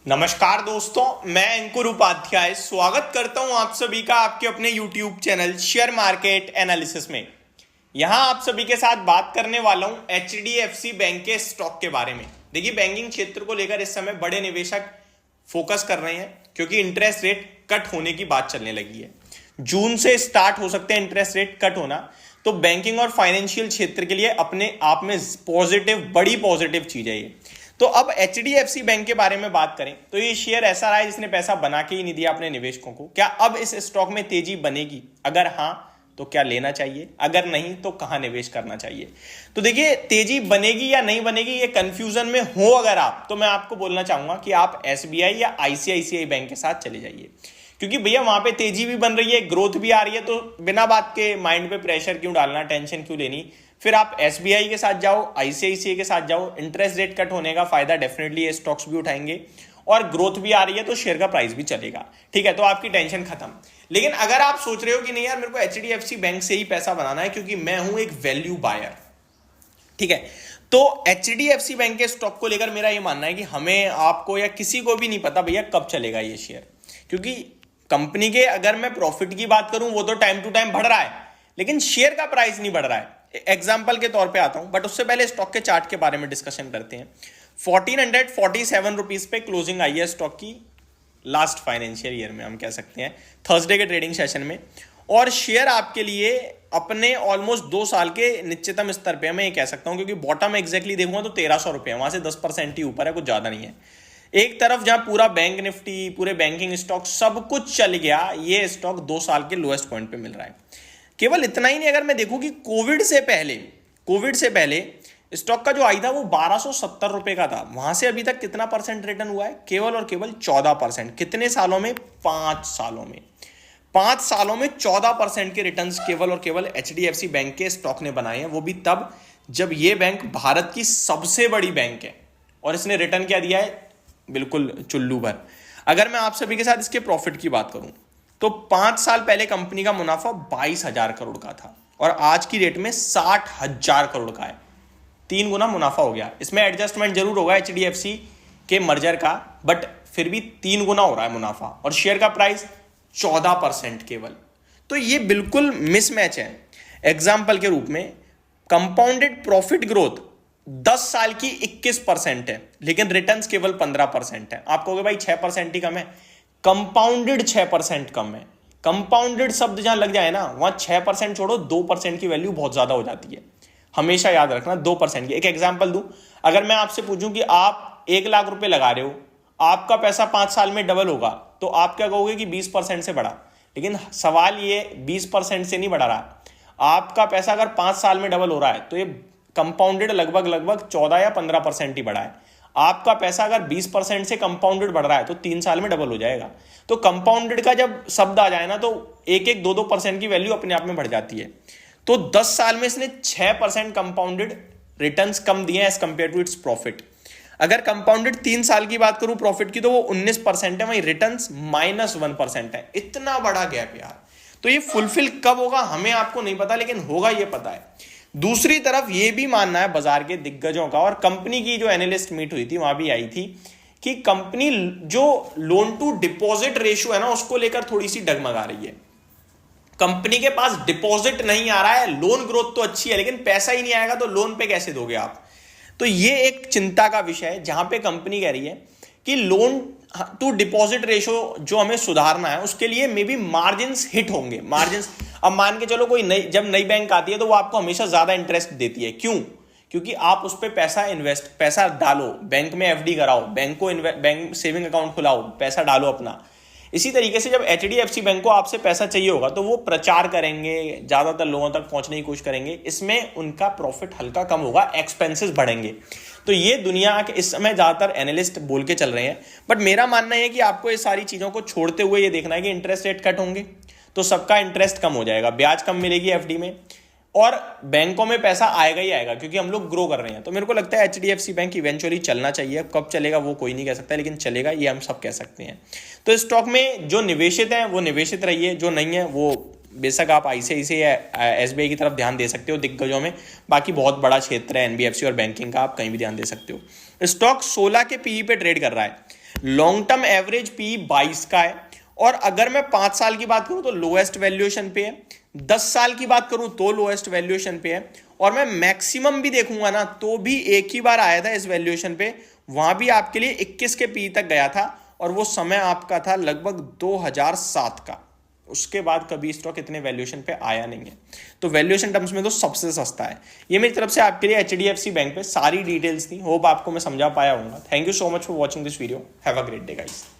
नमस्कार दोस्तों, मैं अंकुर उपाध्याय स्वागत करता हूं आप सभी का आपके अपने YouTube channel share market analysis में। यहां आप सभी के साथ बात करने वाला हूं HDFC बैंक के स्टॉक के बारे में। देखिए, बैंकिंग क्षेत्र को लेकर इस समय बड़े निवेशक फोकस कर रहे हैं क्योंकि इंटरेस्ट रेट कट होने की बात चलने लगी है। जून से स्टार्ट हो सकते हैं इंटरेस्ट रेट कट होना, तो बैंकिंग और फाइनेंशियल क्षेत्र के लिए अपने आप में बड़ी पॉजिटिव चीज है ये। तो अब HDFC बैंक के बारे में बात करें तो ये शेयर ऐसा रहा है जिसने पैसा बना के ही नहीं दिया अपने निवेशकों को। क्या अब इस स्टॉक में तेजी बनेगी? अगर हाँ तो क्या लेना चाहिए, अगर नहीं तो कहां निवेश करना चाहिए? तो देखिए, तेजी बनेगी या नहीं बनेगी ये कंफ्यूजन में हो अगर आप, तो मैं आपको बोलना चाहूंगा कि आप SBI या ICICI बैंक के साथ चले जाइए, क्योंकि भैया वहां पे तेजी भी बन रही है, ग्रोथ भी आ रही है। तो बिना बात के माइंड पे प्रेशर क्यों डालना, टेंशन क्यों लेनी? फिर आप SBI के साथ जाओ, ICICI के साथ जाओ। इंटरेस्ट रेट कट होने का फायदा डेफिनेटली ये स्टॉक्स भी उठाएंगे और ग्रोथ भी आ रही है तो शेयर का प्राइस भी चलेगा। ठीक है, तो आपकी टेंशन खत्म। लेकिन अगर आप सोच रहे हो कि नहीं यार, मेरे को HDFC बैंक से ही पैसा बनाना है क्योंकि मैं हूं एक वैल्यू बायर, ठीक है, तो HDFC बैंक के स्टॉक को लेकर मेरा यह मानना है कि हमें, आपको या किसी को भी नहीं पता भैया कब चलेगा ये शेयर। क्योंकि कंपनी के अगर मैं प्रॉफिट की बात करूं वो तो टाइम टू टाइम बढ़ रहा है, लेकिन शेयर का प्राइस नहीं बढ़ रहा है। एग्जाम्पल के तौर पे आता हूं, बट उससे पहले स्टॉक के चार्ट के बारे में डिस्कशन करते हैं। 1447 रुपीज पे क्लोजिंग आई है स्टॉक की लास्ट फाइनेंशियल ईयर में, हम कह सकते हैं थर्सडे के ट्रेडिंग सेशन में। और शेयर आपके लिए अपने ऑलमोस्ट 2 साल के निश्चितम स्तर पे, मैं ये कह सकता हूं, क्योंकि बॉटम एग्जैक्टली देखूंगा तो 1300 रुपये, वहां से 10% ही ऊपर है, कुछ ज्यादा नहीं है। एक तरफ जहां पूरा बैंक निफ्टी, पूरे बैंकिंग स्टॉक सब कुछ चल गया, ये स्टॉक 2 साल के लोएस्ट पॉइंट पे मिल रहा है। केवल इतना ही नहीं, अगर मैं देखूं कि कोविड से पहले स्टॉक का जो आई था वो 1270 रुपए का था, वहां से अभी तक कितना परसेंट रिटर्न हुआ है? केवल और केवल 14%। कितने सालों में? 5 सालों में। 5 सालों में 14% के रिटर्न्स केवल और केवल HDFC बैंक के स्टॉक ने बनाए हैं, वो भी तब जब ये बैंक भारत की सबसे बड़ी बैंक है और इसने रिटर्न क्या दिया है? बिल्कुल चुल्लू भर। अगर मैं आप सभी के साथ इसके प्रॉफिट की बात करूं तो 5 साल पहले कंपनी का मुनाफा 22,000 करोड़ का था और आज की डेट में 60,000 करोड़ का है। 3 गुना मुनाफा हो गया। इसमें एडजस्टमेंट जरूर होगा HDFC के मर्जर का, बट फिर भी 3 गुना हो रहा है मुनाफा और शेयर का प्राइस 14% केवल। तो ये बिल्कुल मिसमैच है। एग्जाम्पल के रूप में कंपाउंडेड प्रॉफिट ग्रोथ 10 साल की 21% है, लेकिन रिटर्न्स केवल 15% है। आप कहोगे भाई 6% ही कम है। कंपाउंडेड 6% कम है। कंपाउंडेड शब्द जहां लग जाए ना, वहां 6% छोड़ो, 2% की वैल्यू बहुत ज्यादा हो जाती है। हमेशा याद रखना 2% की। एक एग्जांपल दूं, अगर मैं आपसे पूछूं कि आप 1 लाख रुपए लगा रहे हो, आपका पैसा 5 साल में डबल होगा, तो आप क्या कहोगे कि 20% से बढ़ा। लेकिन सवाल ये 20% से नहीं बढ़ा रहा, आपका पैसा अगर 5 साल में डबल हो रहा है तो ये कंपाउंडेड लगभग 14 या 15% ही बढ़ा है। आपका पैसा अगर 20% से कंपाउंडेड बढ़ रहा है तो 3 साल में डबल हो जाएगा। तो कंपाउंडेड का जब शब्द आ जाए ना, तो 1-1, 2-2% की वैल्यू अपने आप में बढ़ जाती है। तो 10 साल में इसने 6% कंपाउंडेड रिटर्न्स कम दिए as compare to its profit. अगर कंपाउंडेड 3 साल की बात करूं प्रॉफिट की, तो वो 19% है, वहीं रिटर्न्स -1% है। इतना बड़ा गैप यार। तो ये फुलफिल कब होगा हमें आपको नहीं पता, लेकिन होगा ये पता है। दूसरी तरफ ये भी मानना है बाजार के दिग्गजों का, और कंपनी की जो एनालिस्ट मीट हुई थी वहां भी आई थी, कि कंपनी जो लोन टू डिपॉजिट रेशियो है ना, उसको लेकर थोड़ी सी डगमगा रही है। कंपनी के पास डिपॉजिट नहीं आ रहा है, लोन ग्रोथ तो अच्छी है लेकिन पैसा ही नहीं आएगा, तो लोन पे कैसे दोगे आप? तो ये एक चिंता का विषय है, जहां पे कंपनी कह रही है कि लोन टू डिपॉजिट रेशियो जो हमें सुधारना है, उसके लिए मे बी मार्जिन्स हिट होंगे। मार्जिन्स, अब मान के चलो कोई नई, जब नई बैंक आती है तो वो आपको हमेशा ज्यादा इंटरेस्ट देती है। क्यों? क्योंकि आप उस पर पैसा डालो, बैंक में FD कराओ, बैंक सेविंग अकाउंट खुलाओ, पैसा डालो अपना। इसी तरीके से जब HDFC बैंक को आपसे पैसा चाहिए होगा तो वो प्रचार करेंगे, ज्यादातर लोगों तक पहुंचने की कोशिश करेंगे, इसमें उनका प्रॉफिट हल्का कम होगा, एक्सपेंसेस बढ़ेंगे। तो ये दुनिया के इस समय ज्यादातर एनालिस्ट बोल के चल रहे हैं। बट मेरा मानना है कि आपको ये सारी चीजों को छोड़ते हुए ये देखना है कि इंटरेस्ट रेट कट होंगे तो सबका इंटरेस्ट कम हो जाएगा, ब्याज कम मिलेगी FD में, और बैंकों में पैसा आएगा ही आएगा क्योंकि हम लोग ग्रो कर रहे हैं। तो मेरे को लगता है HDFC बैंक इवेंचुअली चलना चाहिए। कब चलेगा वो कोई नहीं कह सकता, लेकिन चलेगा ये हम सब कह सकते हैं। तो स्टॉक में जो निवेशित हैं वो निवेशित रहिए, जो नहीं है वो बेशक आप ICICI या SBI की तरफ ध्यान दे सकते हो दिग्गजों में। बाकी बहुत बड़ा क्षेत्र है NBFC और बैंकिंग का, आप कहीं भी ध्यान दे सकते हो। स्टॉक 16 के PE पे ट्रेड कर रहा है। लॉन्ग टर्म एवरेज पी 22 का है, और अगर मैं 5 साल की बात करूं तो लोएस्ट वैल्यूएशन पे है, 10 साल की बात करूं तो लोएस्ट वैल्यूएशन पे है, और मैं मैक्सिमम भी देखूंगा ना तो भी एक ही बार आया था इस वैल्यूएशन पे, वहां भी आपके लिए 21 के पी तक गया था, और वो समय आपका था लगभग 2007 का। उसके बाद कभी स्टॉक इतने वैल्यूएशन पे आया नहीं है। तो वैल्यूएशन टर्म्स में तो सबसे सस्ता है। ये मेरी तरफ से आपके लिए एचडीएफसी बैंक पे सारी डिटेल्स थी। होप आपको मैं समझा पाया हूँ। Thank you so much for watching this video. Have a great day guys.